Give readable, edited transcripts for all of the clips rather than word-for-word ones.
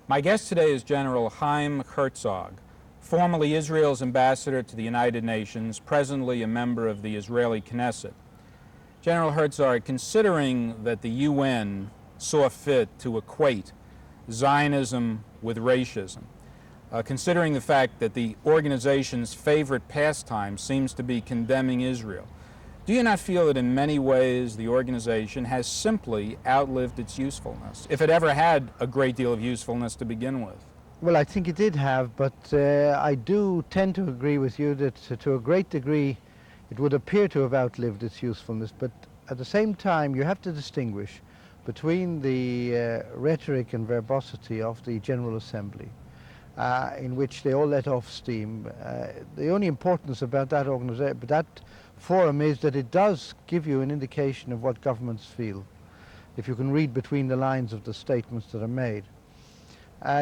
My guest today is General Chaim Herzog, formerly Israel's ambassador to the United Nations, presently a member of the Israeli Knesset. General Herzog, considering that the UN saw fit to equate Zionism with racism, considering the fact that the organization's favorite pastime seems to be condemning Israel, do you not feel that in many ways the organization has simply outlived its usefulness, if it ever had a great deal of usefulness to begin with? Well, I think it did have, but I do tend to agree with you that to a great degree it would appear to have outlived its usefulness, but at the same time you have to distinguish between the rhetoric and verbosity of the General Assembly, in which they all let off steam. The only importance about that organization, that forum, is that it does give you an indication of what governments feel, if you can read between the lines of the statements that are made.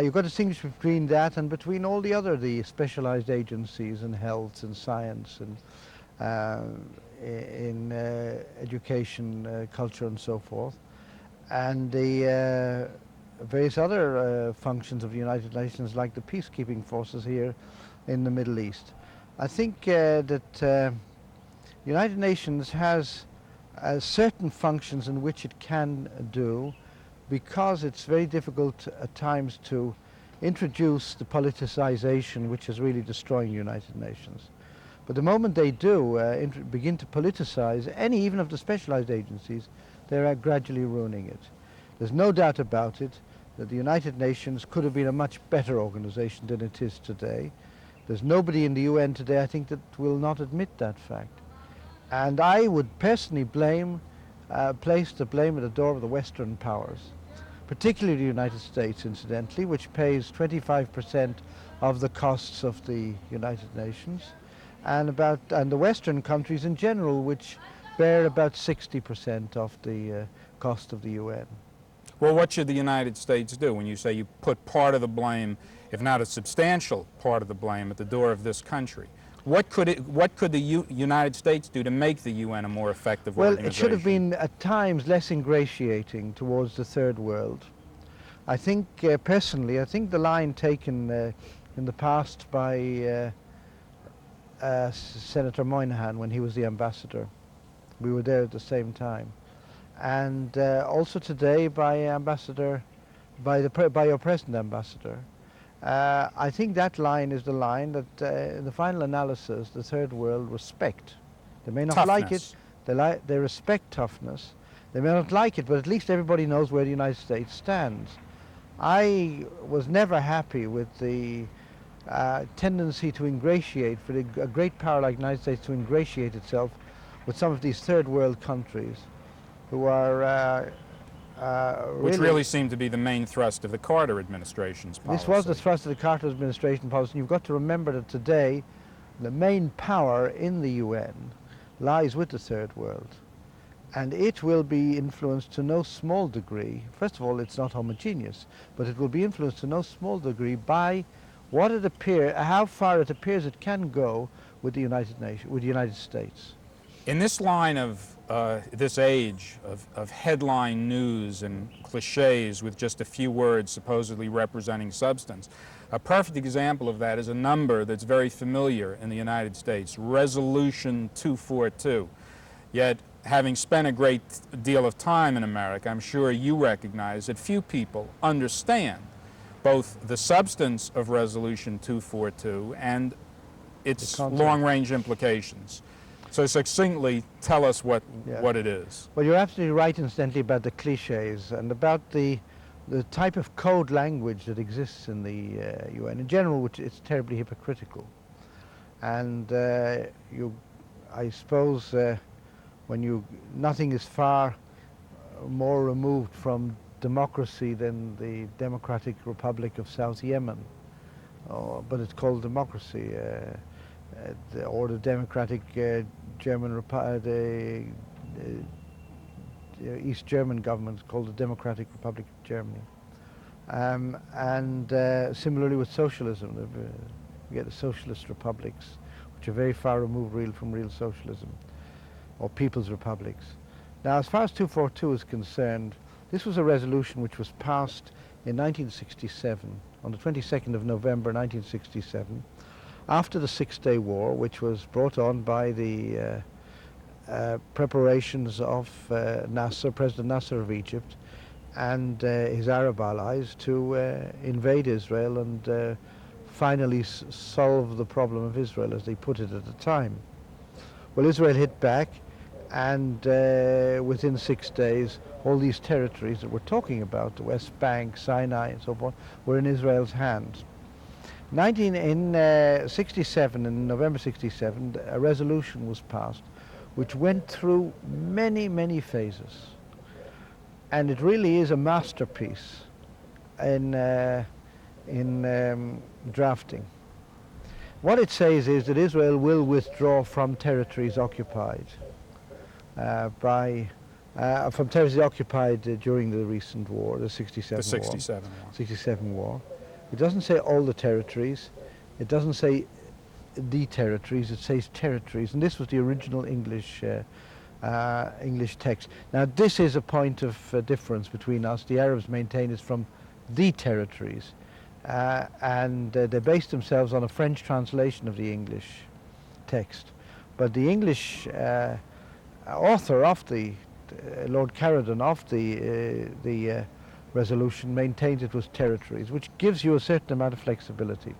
You've got to distinguish between that and between all the specialized agencies in health and science and in education, culture and so forth, and the various other functions of the United Nations, like the peacekeeping forces here in the Middle East. I think that the United Nations has certain functions in which it can do, because it's very difficult at times to introduce the politicization which is really destroying the United Nations. But the moment they do begin to politicize any, even of the specialized agencies, they're gradually ruining it. There's no doubt about it that the United Nations could have been a much better organization than it is today. There's nobody in the UN today, I think, that will not admit that fact. And I would personally place the blame at the door of the Western powers, particularly the United States, incidentally, which pays 25% of the costs of the United Nations, and the Western countries in general, which bear about 60% of the cost of the UN. Well, what should the United States do when you say you put part of the blame, if not a substantial part of the blame, at the door of this country? What could the United States do to make the UN a more effective organization? Well, it should have been at times less ingratiating towards the third world. I think, personally, I think the line taken in the past by Senator Moynihan when he was the ambassador, we were there at the same time, and also today by your present ambassador. I think that line is the line that, in the final analysis, the third world respect. They may not like it. They respect toughness. They may not like it, but at least everybody knows where the United States stands. I was never happy with the tendency to ingratiate, for a great power like the United States to ingratiate itself with some of these third world countries who are which really seemed to be the main thrust of the Carter administration's policy. This was the thrust of the Carter administration policy, and you've got to remember that today the main power in the UN lies with the third world, and it will be influenced to no small degree. First of all, it's not homogeneous, but it will be influenced to no small degree by how far it appears it can go with the United States. In this line of this age of headline news and cliches with just a few words supposedly representing substance, a perfect example of that is a number that's very familiar in the United States, Resolution 242. Yet, having spent a great deal of time in America, I'm sure you recognize that few people understand both the substance of Resolution 242 and its long-range implications. So succinctly, tell us what it is. Well, you're absolutely right, incidentally, about the cliches and about the type of code language that exists in the UN in general, which is terribly hypocritical. And I suppose, nothing is far more removed from democracy than the Democratic Republic of South Yemen, but it's called democracy. Or the Democratic East German government is called the Democratic Republic of Germany. And similarly with socialism, we get the socialist republics, which are very far removed from real socialism, or people's republics. Now, as far as 242 is concerned, this was a resolution which was passed in 1967, on the 22nd of November 1967, after the Six-Day War, which was brought on by the preparations of President Nasser of Egypt, and his Arab allies to invade Israel and finally solve the problem of Israel, as they put it at the time. Well, Israel hit back, and within 6 days, all these territories that we're talking about, the West Bank, Sinai, and so forth, were in Israel's hands. In 67, in November 67, a resolution was passed which went through many, many phases. And it really is a masterpiece in drafting. What it says is that Israel will withdraw from territories occupied during the recent war, the 67 The 67 war. war. 67 war. It doesn't say all the territories. It doesn't say the territories. It says territories, and this was the original English text. Now, this is a point of difference between us. The Arabs maintain it's from the territories, and they based themselves on a French translation of the English text. But the English author of the Lord Caradon of the resolution maintains it was territories, which gives you a certain amount of flexibility.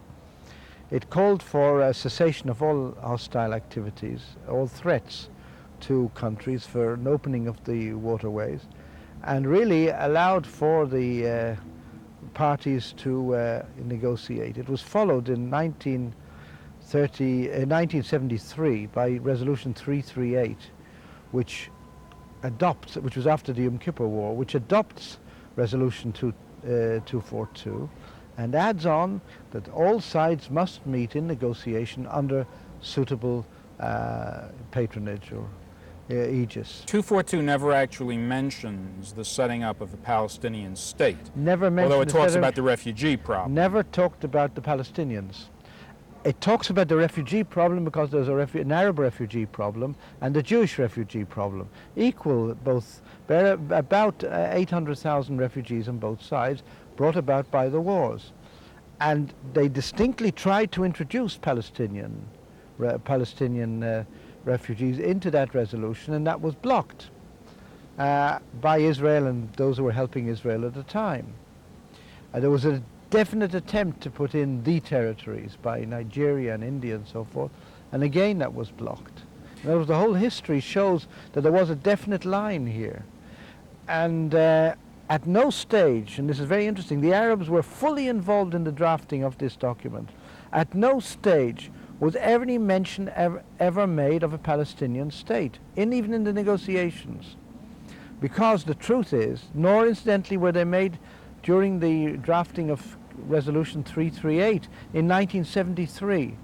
It called for a cessation of all hostile activities, all threats to countries, for an opening of the waterways, and really allowed for the parties to negotiate. It was followed in 1973 by Resolution 338, which was after the Yom Kippur War, which adopts Resolution 242 and adds on that all sides must meet in negotiation under suitable patronage or aegis. 242 never actually mentions the setting up of a Palestinian state. Never mentioned. Although it talks about the refugee problem. Never talked about the Palestinians. It talks about the refugee problem because there's an Arab refugee problem and a Jewish refugee problem. Equal, both. There are about 800,000 refugees on both sides, brought about by the wars. And they distinctly tried to introduce Palestinian refugees into that resolution, and that was blocked by Israel and those who were helping Israel at the time. There was a definite attempt to put in the territories by Nigeria and India and so forth, and again that was blocked. In other words, the whole history shows that there was a definite line here. And at no stage, and this is very interesting, the Arabs were fully involved in the drafting of this document. At no stage was any mention ever made of a Palestinian state, even in the negotiations. Because the truth is, nor incidentally were they made during the drafting of Resolution 338 in 1973.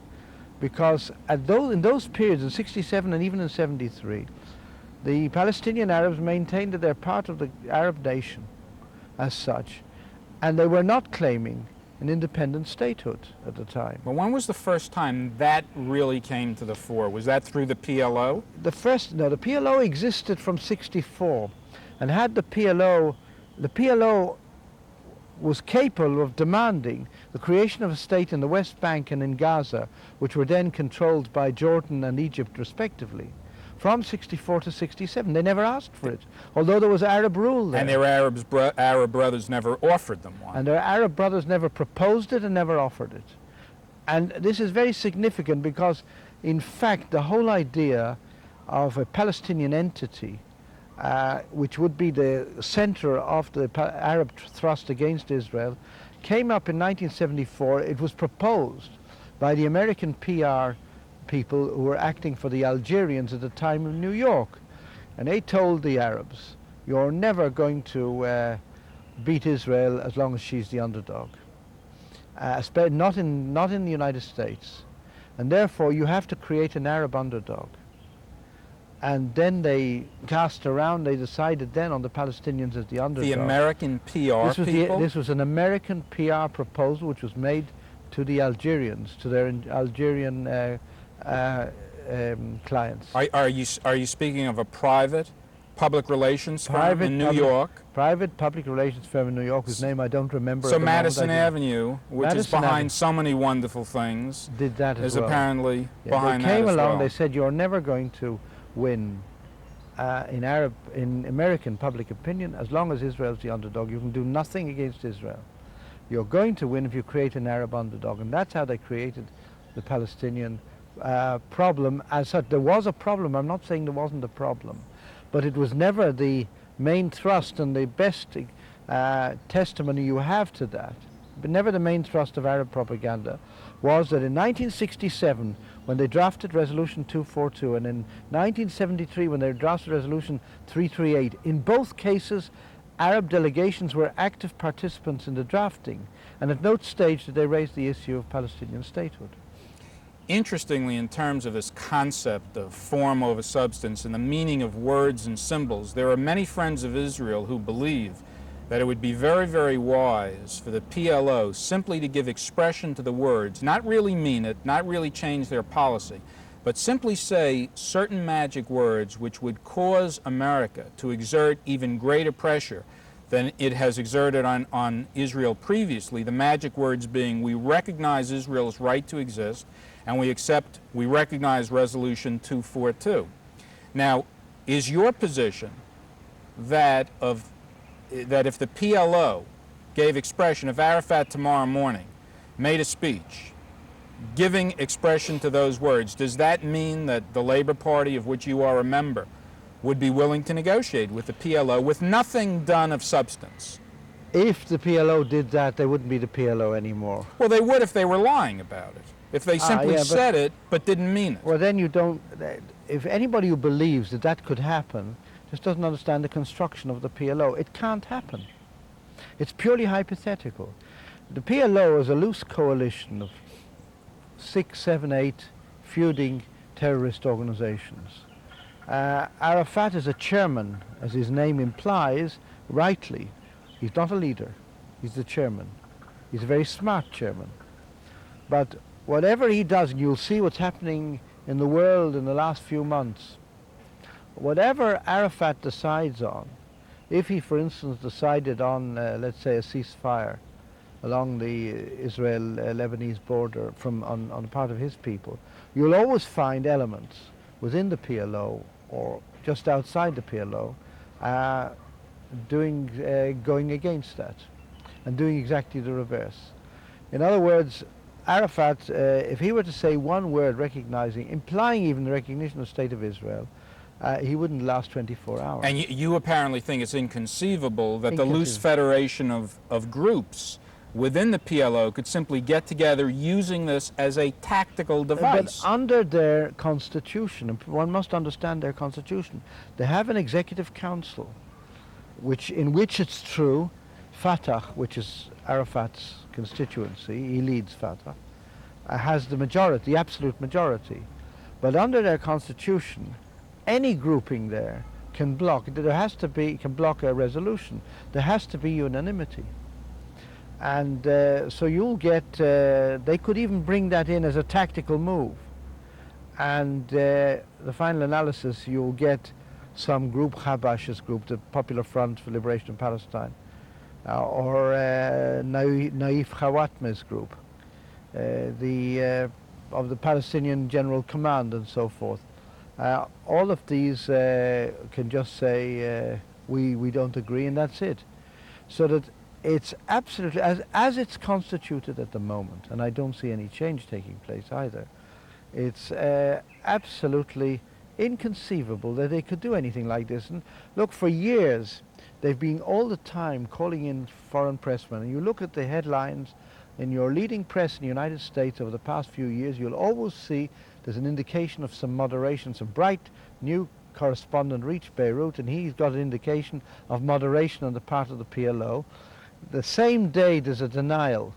Because in those periods, in 67 and even in 73, the Palestinian Arabs maintained that they're part of the Arab nation as such, and they were not claiming an independent statehood at the time. But when was the first time that really came to the fore? Was that through the PLO? The PLO existed from 64, and had the PLO was capable of demanding the creation of a state in the West Bank and in Gaza, which were then controlled by Jordan and Egypt respectively. From 64 to 67, they never asked for it, although there was Arab rule there. And their Arab brothers never offered them one. And their Arab brothers never proposed it and never offered it. And this is very significant because, in fact, the whole idea of a Palestinian entity, which would be the center of the Arab thrust against Israel, came up in 1974. It was proposed by the American PR people who were acting for the Algerians at the time in New York. And they told the Arabs, you're never going to beat Israel as long as she's the underdog. Not in the United States. And therefore you have to create an Arab underdog. And then they cast around, they decided then on the Palestinians as the underdog. The American PR people? This was an American PR proposal which was made to the Algerians, to their Algerian clients. Are you speaking of a private public relations firm in New York. Private public relations firm in New York, whose name I don't remember. So Madison Avenue, which is behind so many wonderful things, did that as well. Is apparently behind that as well. They came along, they said, you're never going to win in American public opinion as long as Israel's the underdog. You can do nothing against Israel. You're going to win if you create an Arab underdog. And that's how they created the Palestinian problem. As such, there was a problem. I'm not saying there wasn't a problem. But it was never the main thrust, and the best testimony you have to that, but never the main thrust of Arab propaganda, was that in 1967, when they drafted Resolution 242, and in 1973, when they drafted Resolution 338, in both cases, Arab delegations were active participants in the drafting, and at no stage did they raise the issue of Palestinian statehood. Interestingly, in terms of this concept of form over substance and the meaning of words and symbols, there are many friends of Israel who believe that it would be very, very wise for the PLO simply to give expression to the words, not really mean it, not really change their policy, but simply say certain magic words which would cause America to exert even greater pressure than it has exerted on Israel previously, the magic words being, we recognize Israel's right to exist, and we recognize Resolution 242. Now, is your position that if the PLO gave expression, if Arafat tomorrow morning made a speech giving expression to those words, does that mean that the Labor Party, of which you are a member, would be willing to negotiate with the PLO with nothing done of substance? If the PLO did that, they wouldn't be the PLO anymore. Well, they would if they were lying about it. If they simply said it but didn't mean it. Well, then you don't. If anybody who believes that that could happen just doesn't understand the construction of the PLO, it can't happen. It's purely hypothetical. The PLO is a loose coalition of 6, 7, 8 feuding terrorist organizations. Arafat is a chairman, as his name implies, rightly. He's not a leader. He's the chairman. He's a very smart chairman. But whatever he does, and you'll see what's happening in the world in the last few months, whatever Arafat decides on, if he, for instance, decided on, let's say, a ceasefire along the Israel-Lebanese border on the part of his people, you'll always find elements within the PLO or just outside the PLO going against that and doing exactly the reverse. In other words, Arafat, if he were to say one word recognizing, implying even the recognition of the State of Israel, he wouldn't last 24 hours. And you apparently think it's inconceivable that the loose federation of groups within the PLO could simply get together using this as a tactical device. But under their constitution, and one must understand their constitution, they have an executive council, in which it's true, Fatah, which is Arafat's constituency, he leads Fatah, has the majority, the absolute majority. But under their constitution, any grouping there can block. Can block a resolution. There has to be unanimity. And so you'll get, they could even bring that in as a tactical move. And the final analysis, you'll get some group, Habash's group, the Popular Front for Liberation of Palestine, or Naif Khawatmeh's group, of the Palestinian General Command and so forth. All of these can just say, we don't agree, and that's it. So that it's absolutely, as it's constituted at the moment, and I don't see any change taking place either, it's absolutely inconceivable that they could do anything like this. And look, for years, they've been all the time calling in foreign pressmen, and you look at the headlines in your leading press in the United States over the past few years, you'll always see there's an indication of some moderation. Some bright new correspondent reached Beirut, and he's got an indication of moderation on the part of the PLO. The same day there's a denial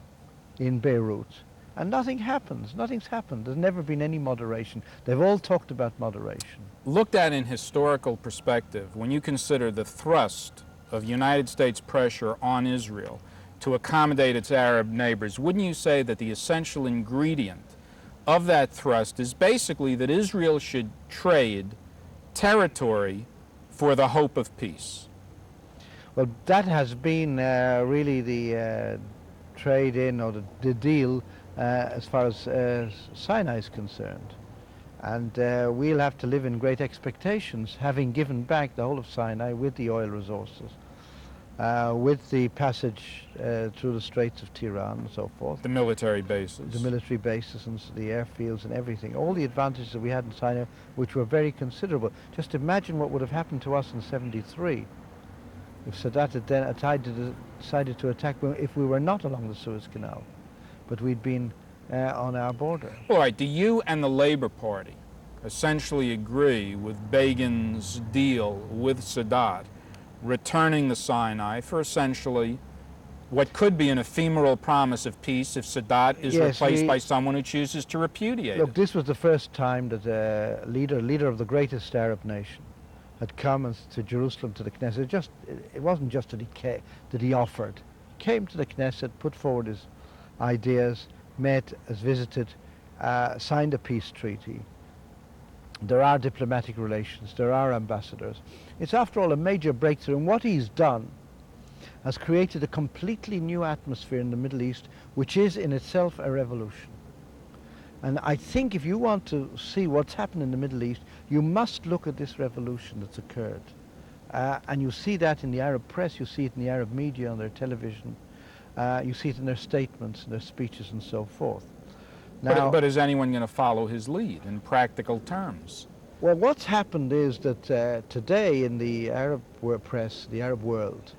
in Beirut, and nothing happens. Nothing's happened. There's never been any moderation. They've all talked about moderation. Looked at in historical perspective, when you consider the thrust of United States pressure on Israel to accommodate its Arab neighbors, wouldn't you say that the essential ingredient of that thrust is basically that Israel should trade territory for the hope of peace? Well, that has been really the trade-in or the deal as far as Sinai is concerned. And we'll have to live in great expectations, having given back the whole of Sinai with the oil resources, with the passage through the Straits of Tiran and so forth. The military bases. The military bases and the airfields and everything. All the advantages that we had in Sinai, which were very considerable. Just imagine what would have happened to us in '73 if Sadat had then decided to attack if we were not along the Suez Canal, but we'd been on our border. All right, do you and the Labour Party essentially agree with Begin's deal with Sadat, returning the Sinai for essentially what could be an ephemeral promise of peace if Sadat is replaced by someone who chooses to repudiate Look, it? this was the first time that a leader of the greatest Arab nation had come to Jerusalem, to the Knesset. It wasn't just that he offered. He came to the Knesset, put forward his ideas, met, has visited, signed a peace treaty. There are diplomatic relations, there are ambassadors. It's after all a major breakthrough, and what he's done has created a completely new atmosphere in the Middle East, which is in itself a revolution. And I think if you want to see what's happened in the Middle East, you must look at this revolution that's occurred. And you see that in the Arab press, you see it in the Arab media, on their television, you see it in their statements, in their speeches and so forth. Now, but is anyone going to follow his lead in practical terms? Well, what's happened is that today in the Arab press, the Arab world,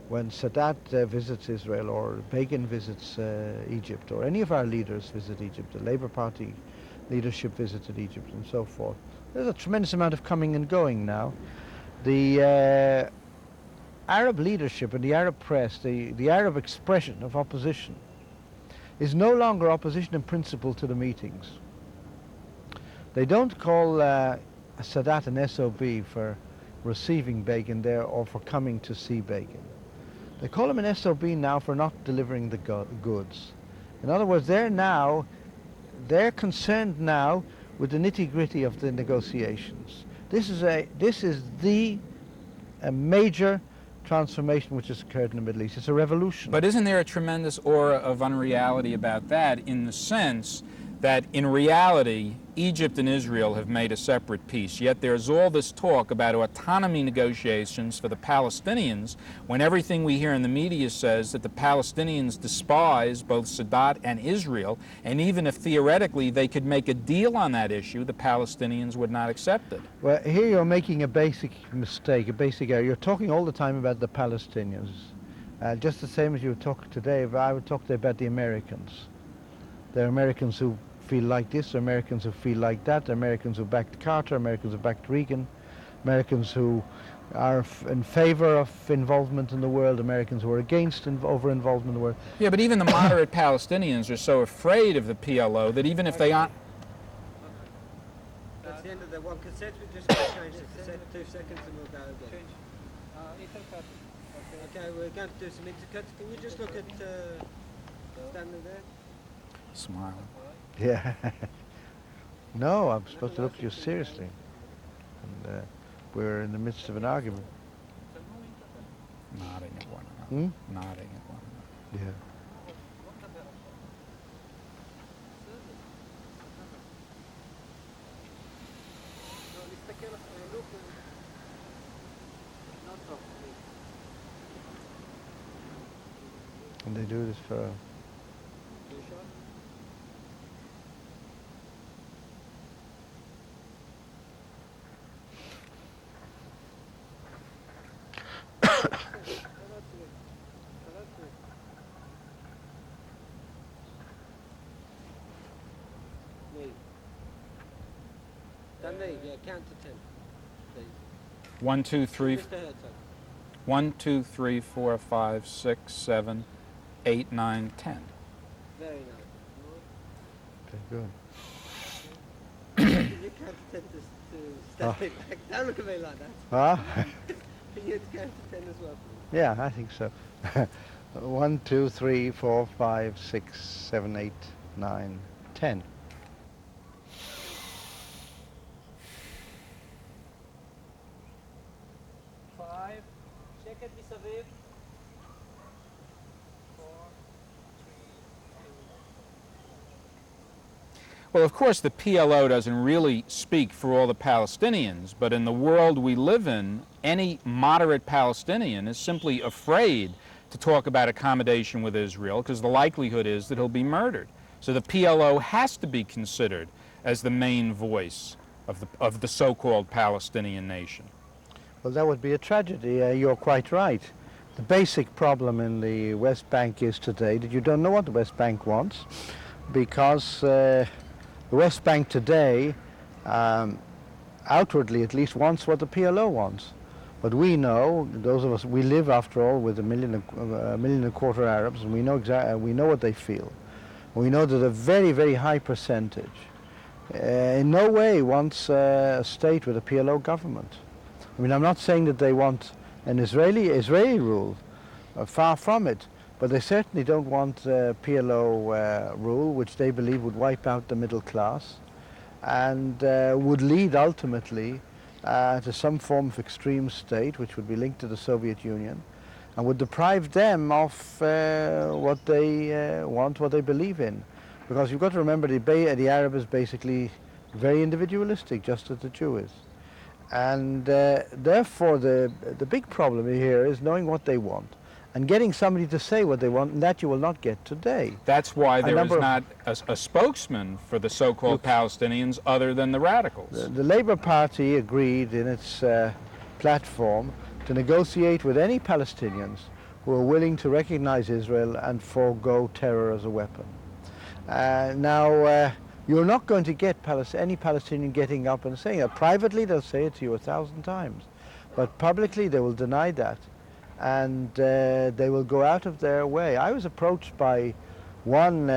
when Sadat visits Israel or Begin visits Egypt, or any of our leaders visit Egypt, the Labour Party leadership visited Egypt and so forth, there's a tremendous amount of coming and going now. The Arab leadership and the Arab press, the Arab expression of opposition, is no longer opposition in principle to the meetings. They don't call Sadat an SOB for receiving Begin there or for coming to see Begin. They call him an SOB now for not delivering the goods. In other words, they're concerned now with the nitty-gritty of the negotiations. This is a major transformation which has occurred in the Middle East. It's a revolution. But isn't there a tremendous aura of unreality about that, in the sense that in reality Egypt and Israel have made a separate peace, yet there's all this talk about autonomy negotiations for the Palestinians, when everything we hear in the media says that the Palestinians despise both Sadat and Israel, and even if theoretically they could make a deal on that issue, the Palestinians would not accept it. Well, here you're making a basic mistake, a basic error. You're talking all the time about the Palestinians, just the same as you would talk today. I would talk today about the Americans. There are Americans who feel like this, there are Americans who feel like that, there are Americans who backed Carter, Americans who backed Reagan, Americans who are in favor of involvement in the world, Americans who are against over-involvement in the world. Yeah, but even the moderate Palestinians are so afraid of the PLO that even if they aren't... That's the end of the one cassette. We're just going to change the cassette, 2 seconds, and we'll go again. Okay, we're going to do some intercuts. Can you just look at standing there? Smiling. Yeah. No, I'm supposed to look at you seriously. And we're in the midst of an argument. Nodding at one another. Nodding at one another. Yeah. And they do this for... Stanley, yeah, count to 10, please. 1, 2, 3, Mr. Herzog. 1, 2, 3, 4, 5, 6, 7, 8, 9, 10. Very nice. Okay, good. Can you count to 10 to Stanley back? Don't look at me like that. Huh? Can you count to 10 as well, please? Yeah, I think so. 1, 2, 3, 4, 5, 6, 7, 8, 9, 10. Well, of course, the PLO doesn't really speak for all the Palestinians, but in the world we live in, any moderate Palestinian is simply afraid to talk about accommodation with Israel because the likelihood is that he'll be murdered. So the PLO has to be considered as the main voice of the so-called Palestinian nation. Well, that would be a tragedy. You're quite right. The basic problem in the West Bank is today that you don't know what the West Bank wants, because the West Bank today, outwardly at least, wants what the PLO wants. But we know, those of us, we live after all with a million and a quarter Arabs, and we know we know what they feel. We know that a very, very high percentage in no way wants a state with a PLO government. I mean, I'm not saying that they want an Israeli rule, far from it, but they certainly don't want PLO rule, which they believe would wipe out the middle class and would lead ultimately to some form of extreme state, which would be linked to the Soviet Union, and would deprive them of what they want, what they believe in. Because you've got to remember the Arab is basically very individualistic, just as the Jew is. And therefore the big problem here is knowing what they want and getting somebody to say what they want, and that you will not get today. That's why there is not a spokesman for the so-called Palestinians other than the radicals. The Labour Party agreed in its platform to negotiate with any Palestinians who are willing to recognize Israel and forego terror as a weapon. Now, you're not going to get any Palestinian getting up and saying it. Privately, they'll say it to you 1,000 times. But publicly, they will deny that. And they will go out of their way. I was approached by one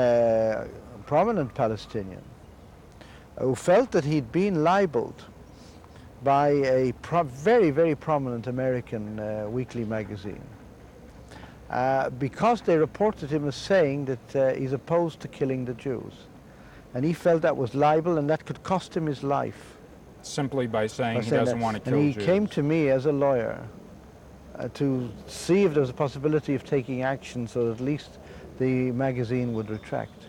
prominent Palestinian who felt that he'd been libeled by a very, very prominent American weekly magazine because they reported him as saying that he's opposed to killing the Jews. And he felt that was libel and that could cost him his life. Simply by saying he doesn't want to kill Jews. And Jews. he came to me as a lawyer to see if there was a possibility of taking action so that at least the magazine would retract.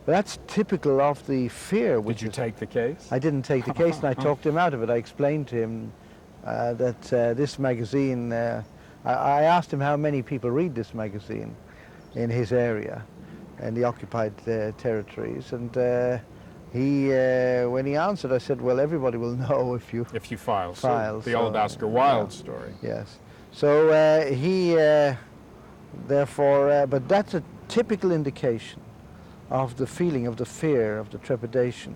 But that's typical of the fear. Did you take the case? I didn't take the case, and I talked him out of it. I explained to him that this magazine, I asked him how many people read this magazine in his area, in the occupied territories, and when he answered, I said, well, everybody will know if you file. file. The old Oscar Wilde story. Yes. So therefore, but that's a typical indication of the feeling, of the fear, of the trepidation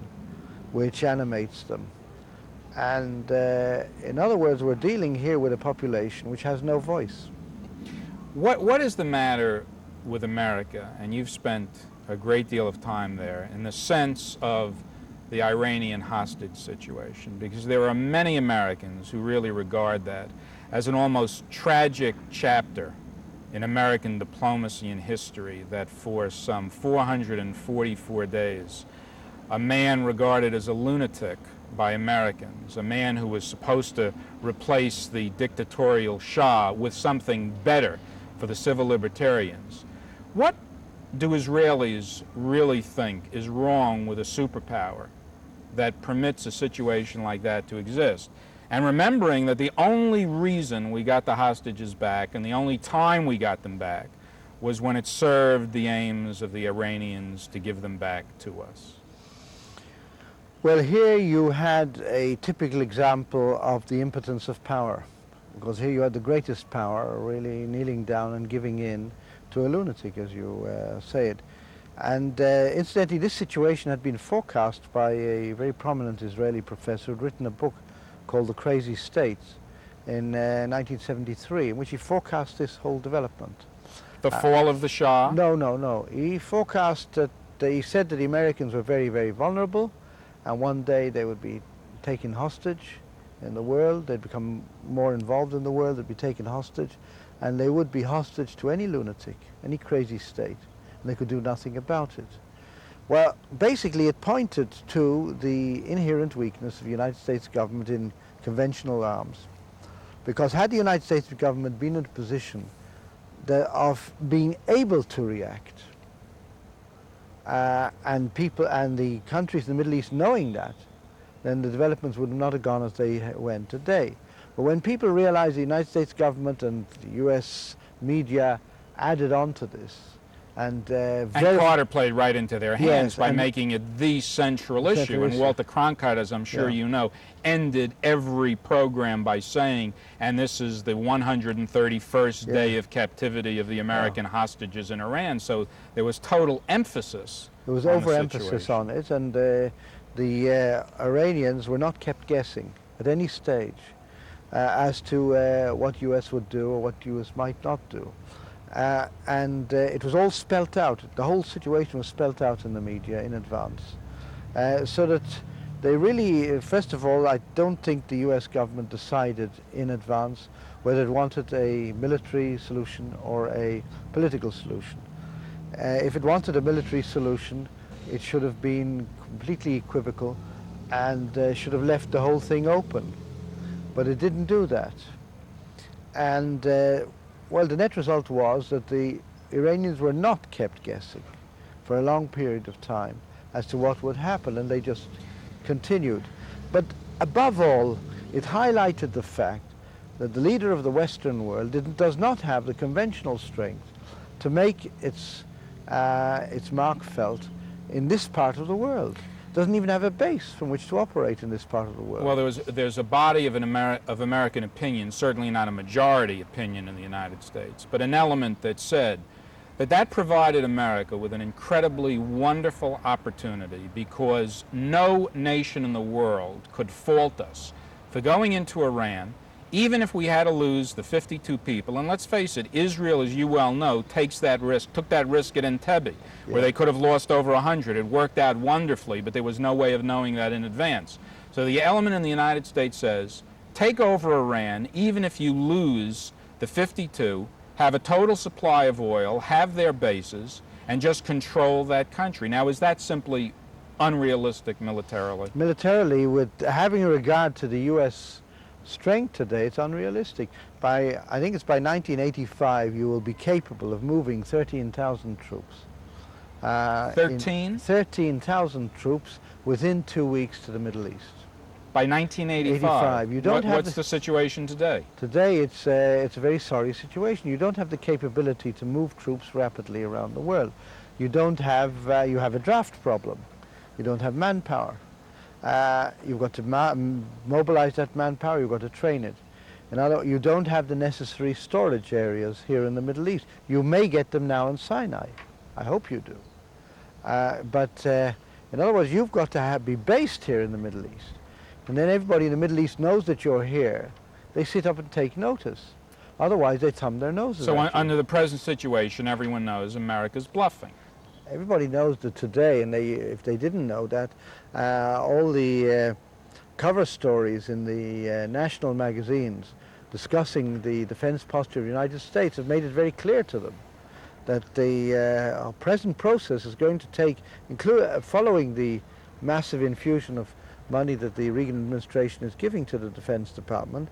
which animates them. And in other words, we're dealing here with a population which has no voice. What is the matter with America, and you've spent a great deal of time there, in the sense of the Iranian hostage situation? Because there are many Americans who really regard that as an almost tragic chapter in American diplomacy and history, that for some 444 days, a man regarded as a lunatic by Americans, a man who was supposed to replace the dictatorial Shah with something better for the civil libertarians. What do Israelis really think is wrong with a superpower that permits a situation like that to exist? And remembering that the only reason we got the hostages back and the only time we got them back was when it served the aims of the Iranians to give them back to us. Well, here you had a typical example of the impotence of power, because here you had the greatest power really kneeling down and giving in to a lunatic, as you say it. And incidentally, this situation had been forecast by a very prominent Israeli professor who had written a book called The Crazy States in 1973, in which he forecast this whole development. The fall of the Shah? No. He forecast that, he said that the Americans were very, very vulnerable, and one day they would be taken hostage in the world, they'd become more involved in the world, they'd be taken hostage, and they would be hostage to any lunatic, any crazy state, and they could do nothing about it. Well, basically it pointed to the inherent weakness of the United States government in conventional arms. Because had the United States government been in a position of being able to react, and people and the countries in the Middle East knowing that, then the developments would not have gone as they went today. But when people realized the United States government and the US media added on to this, and Carter played right into their hands Yes, by and making it the central issue. And issue. Walter Cronkite, as I'm sure you know, ended every program by saying, and this is the 131st day of captivity of the American hostages in Iran. So there was total emphasis. There was on the overemphasis situation. on it, and the Iranians were not kept guessing at any stage as to what US would do or what US might not do. And it was all spelt out. The whole situation was spelt out in the media in advance. So that they really, first of all, I don't think the US government decided in advance whether it wanted a military solution or a political solution. If it wanted a military solution, it should have been completely equivocal and should have left the whole thing open. But it didn't do that. And well, the net result was that the Iranians were not kept guessing for a long period of time as to what would happen, and they just continued. But above all, it highlighted the fact that the leader of the Western world does not have the conventional strength to make its mark felt in this part of the world. Doesn't even have a base from which to operate in this part of the world. Well, there's a body of American opinion, certainly not a majority opinion in the United States, but an element that said that provided America with an incredibly wonderful opportunity, because no nation in the world could fault us for going into Iran, even if we had to lose the 52 people. And let's face it, Israel, as you well know, took that risk at Entebbe, where they could have lost over 100. It worked out wonderfully, but there was no way of knowing that in advance. So the element in the United States says, take over Iran, even if you lose the 52, have a total supply of oil, have their bases, and just control that country. Now, is that simply unrealistic militarily? Militarily, with having a regard to the U.S. strength today, it's unrealistic. I think it's by 1985 you will be capable of moving 13,000 troops. 13? 13,000 troops within 2 weeks to the Middle East. By 1985? You don't have what's the situation today? Today it's a very sorry situation. You don't have the capability to move troops rapidly around the world. You don't have, you have a draft problem. You don't have manpower. You've got to mobilize that manpower, you've got to train it. You don't have the necessary storage areas here in the Middle East. You may get them now in Sinai. I hope you do. But in other words, you've got to be based here in the Middle East. And then everybody in the Middle East knows that you're here. They sit up and take notice. Otherwise, they thumb their noses So at you. under the present situation, everyone knows America's bluffing. Everybody knows that today, and if they didn't know that, all the cover stories in the national magazines discussing the defense posture of the United States have made it very clear to them that the present process is going to take, following the massive infusion of money that the Reagan administration is giving to the Defense Department,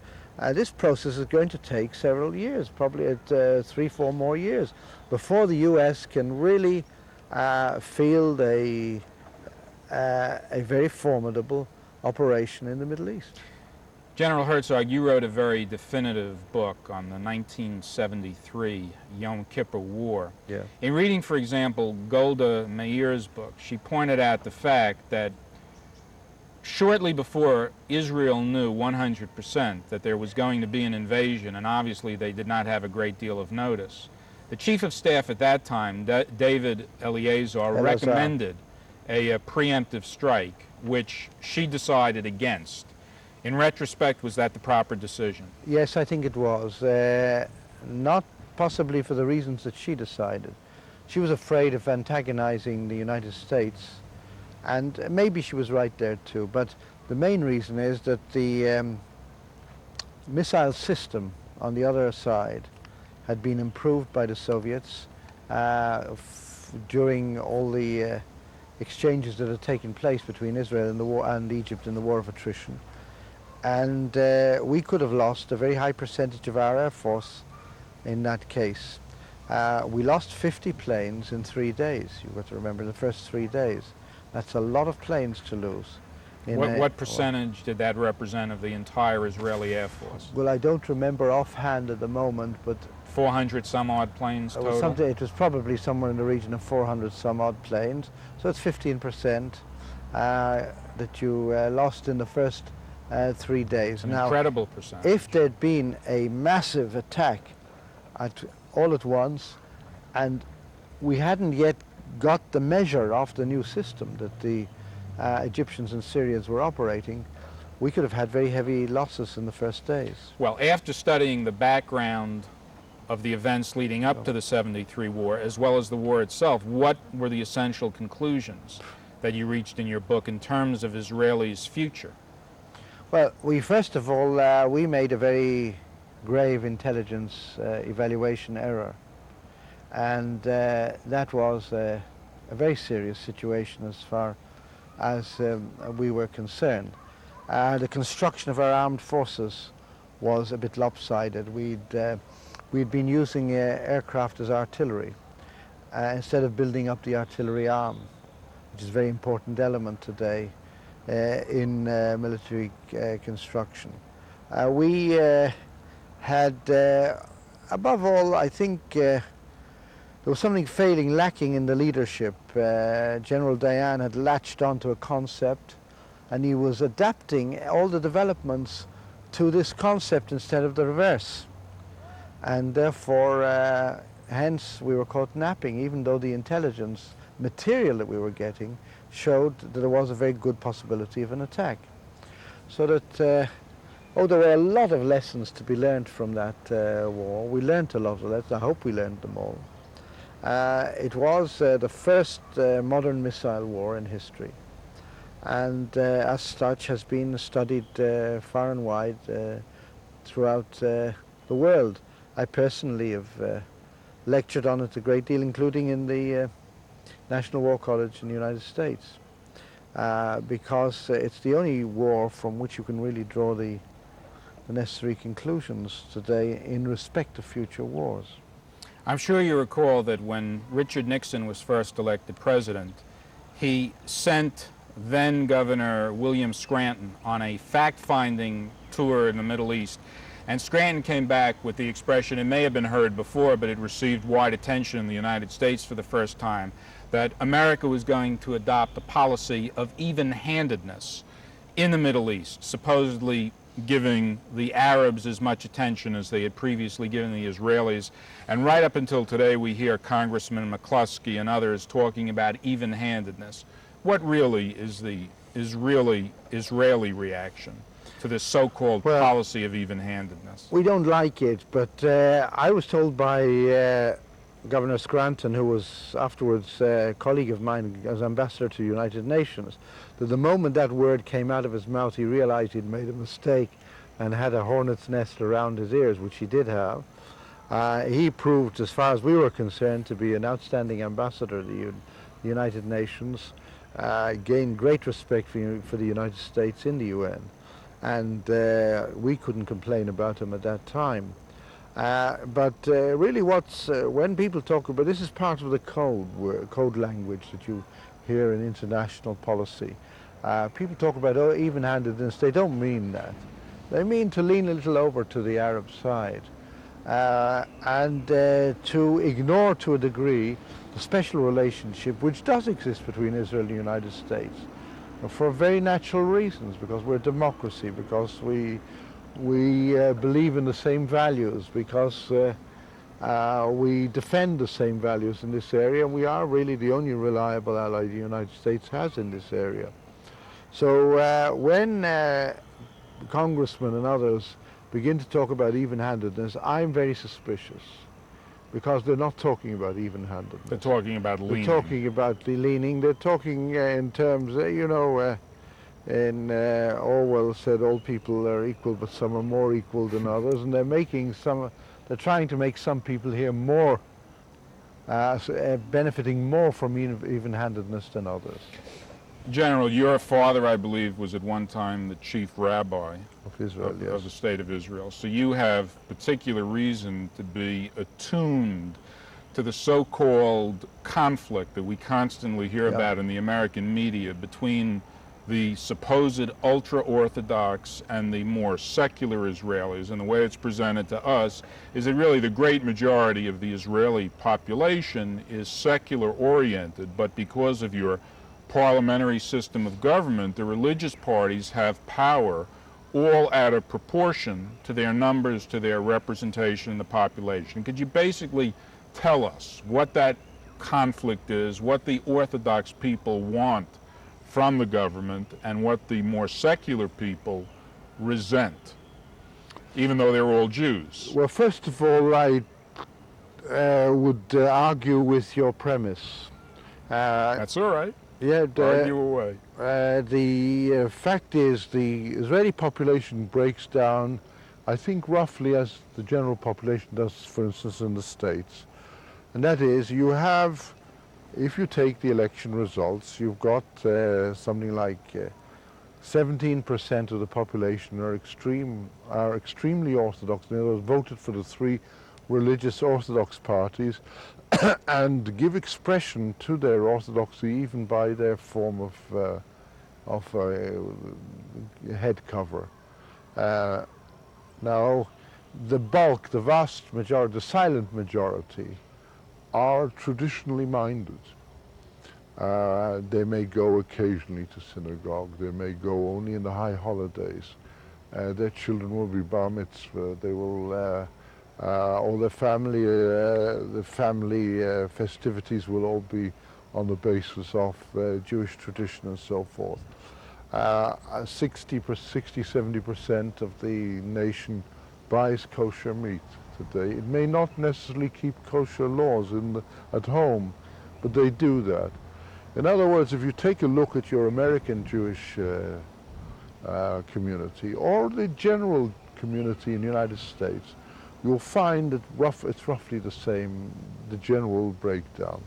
this process is going to take several years, probably at 3-4 more years, before the U.S. can really field a very formidable operation in the Middle East. General Herzog, you wrote a very definitive book on the 1973 Yom Kippur War. Yeah. In reading, for example, Golda Meir's book, she pointed out the fact that shortly before Israel knew 100% that there was going to be an invasion, and obviously they did not have a great deal of notice, the chief of staff at that time, David Eleazar, recommended a preemptive strike, which she decided against. In retrospect, was that the proper decision? Yes, I think it was. Not possibly for the reasons that she decided. She was afraid of antagonizing the United States, and maybe she was right there too, but the main reason is that the missile system on the other side had been improved by the Soviets during all the exchanges that had taken place between Israel and Egypt in the War of Attrition. And we could have lost a very high percentage of our air force in that case. We lost 50 planes in 3 days. You've got to remember, the first 3 days. That's a lot of planes to lose. What percentage did that represent of the entire Israeli Air Force? Well, I don't remember offhand at the moment, but 400 some odd planes total? it was probably somewhere in the region of 400 some odd planes. So it's 15% that you lost in the first 3 days. An incredible percentage. If there'd been a massive attack all at once, and we hadn't yet got the measure of the new system that the Egyptians and Syrians were operating, we could have had very heavy losses in the first days. Well, after studying the background of the events leading up to the 73 war, as well as the war itself, what were the essential conclusions that you reached in your book in terms of Israelis' future? Well, first of all, we made a very grave intelligence evaluation error. And that was a very serious situation as far as we were concerned. The construction of our armed forces was a bit lopsided. We'd been using aircraft as artillery instead of building up the artillery arm, which is a very important element today in military construction. We had, above all, I think there was something lacking in the leadership. General Dayan had latched onto a concept, and he was adapting all the developments to this concept instead of the reverse. And therefore, hence we were caught napping, even though the intelligence material that we were getting showed that there was a very good possibility of an attack. So that, there were a lot of lessons to be learned from that war. We learned a lot of lessons. I hope we learned them all. It was the first modern missile war in history, and as such has been studied far and wide throughout the world. I personally have lectured on it a great deal, including in the National War College in the United States, because it's the only war from which you can really draw the necessary conclusions today in respect to future wars. I'm sure you recall that when Richard Nixon was first elected president, he sent then Governor William Scranton on a fact-finding tour in the Middle East. And Scranton came back with the expression, it may have been heard before, but it received wide attention in the United States for the first time, that America was going to adopt a policy of even-handedness in the Middle East, supposedly giving the Arabs as much attention as they had previously given the Israelis. And right up until today, we hear Congressman McCluskey and others talking about even-handedness. What really is the Israeli reaction to this so-called policy of even-handedness? We don't like it, but I was told by Governor Scranton, who was afterwards a colleague of mine as ambassador to the United Nations, that the moment that word came out of his mouth, he realized he'd made a mistake and had a hornet's nest around his ears, which he did have. He proved, as far as we were concerned, to be an outstanding ambassador to the United Nations, gained great respect for the United States in the UN, and we couldn't complain about him at that time. But really when people talk about, this is part of the code language that you hear in international policy. People talk about even-handedness, they don't mean that. They mean to lean a little over to the Arab side and to ignore to a degree the special relationship which does exist between Israel and the United States for very natural reasons, because we're a democracy, because we believe in the same values, because we defend the same values in this area, and we are really the only reliable ally the United States has in this area. So when congressmen and others begin to talk about even-handedness, I'm very suspicious, because they're not talking about even-handedness. They're talking about leaning. They're talking about the leaning. They're talking in terms, Orwell said all people are equal, but some are more equal than others, and they're trying to make some people here more, benefiting more from even-handedness than others. General, your father, I believe, was at one time the chief rabbi of Israel, of yes. the state of Israel. So you have particular reason to be attuned to the so-called conflict that we constantly hear Yeah. about in the American media between the supposed ultra-Orthodox and the more secular Israelis. And the way it's presented to us is that really the great majority of the Israeli population is secular-oriented, but because of your parliamentary system of government, the religious parties have power all out of proportion to their numbers, to their representation in the population. Could you basically tell us what that conflict is, what the Orthodox people want from the government, and what the more secular people resent, even though they're all Jews? Well, first of all, I would argue with your premise. That's all right. Yeah, Argue away. the fact is the Israeli population breaks down, I think, roughly as the general population does, for instance, in the States. And that is, you have, if you take the election results, you've got something like 17% of the population are extremely Orthodox. In other words, voted for the three religious Orthodox parties and give expression to their orthodoxy even by their form of head cover. Now, the bulk, the vast majority, the silent majority, are traditionally minded. They may go occasionally to synagogue. They may go only in the high holidays. Their children will be bar mitzvah. They will, all their family, the family festivities will all be on the basis of Jewish tradition and so forth. 60–70% of the nation buys kosher meat today. It may not necessarily keep kosher laws at home, but they do that. In other words, if you take a look at your American Jewish community or the general community in the United States, you'll find that it's roughly the same, the general breakdown.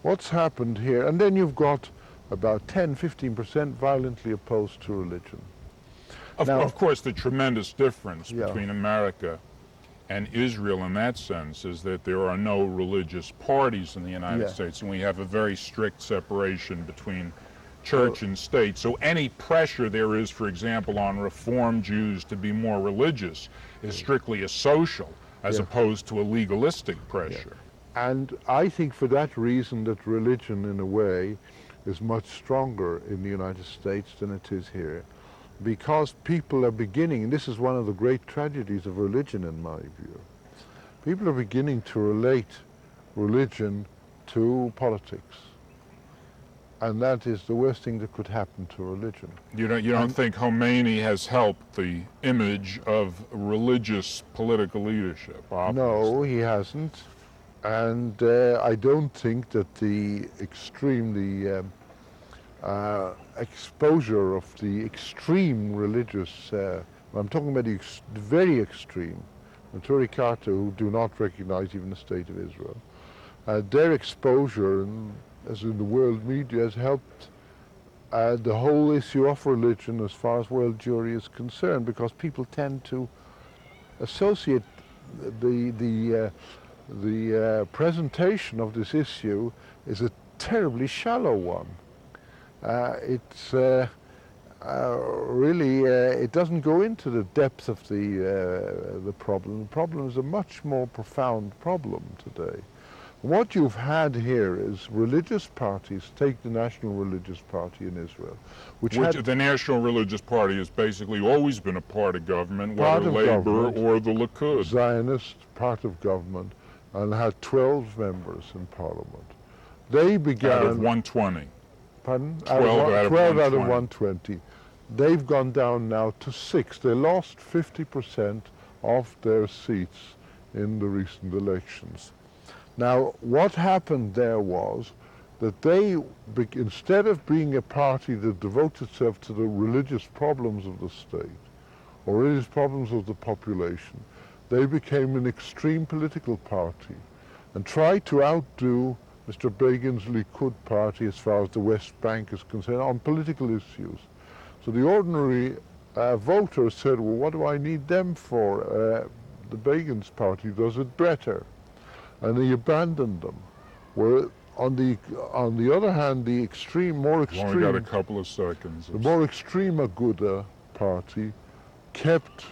What's happened here, and then you've got about 10–15% violently opposed to religion. Of course, the tremendous difference Yeah. between America and Israel in that sense is that there are no religious parties in the United Yeah. States, and we have a very strict separation between church and state. So any pressure there is, for example, on Reform Jews to be more religious is strictly a social as Yeah. opposed to a legalistic pressure. And I think for that reason that religion, in a way, is much stronger in the United States than it is here. Because people are beginning, and this is one of the great tragedies of religion in my view, people are beginning to relate religion to politics. And that is the worst thing that could happen to religion. You don't think Khomeini has helped the image of religious political leadership? Obviously. No, he hasn't. And I don't think that the exposure of the extreme religious, I'm talking about the very extreme, Maturi Carter, who do not recognize even the state of Israel, their exposure, as in the world media, has helped the whole issue of religion as far as world Jewry is concerned, because people tend to associate the presentation of this issue is a terribly shallow one. It's really, it doesn't go into the depth of the problem. The problem is a much more profound problem today. What you've had here is religious parties, take the National Religious Party in Israel, which the National Religious Party has basically always been a part of government, Part whether of Labor government. or the Likud. Zionist part of government, and had 12 members in parliament. They began... Out of 120. Pardon? 12 out of 12 out of 120. 120. They've gone down now to 6. They lost 50% of their seats in the recent elections. Now, what happened there was that they, instead of being a party that devotes itself to the religious problems of the state or religious problems of the population, they became an extreme political party and tried to outdo Mr. Begin's Likud party as far as the West Bank is concerned on political issues. So the ordinary voter said, well, what do I need them for? The Begin's party does it better. And he abandoned them. Where on the other hand, the extreme, more We've only got a extreme, couple of seconds. the more extreme Aguda party kept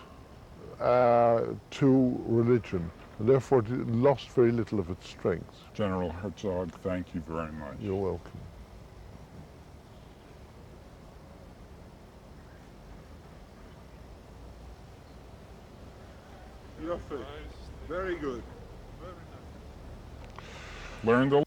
to religion, and therefore it lost very little of its strength. General Herzog, thank you very much. You're welcome. Very good. Learned a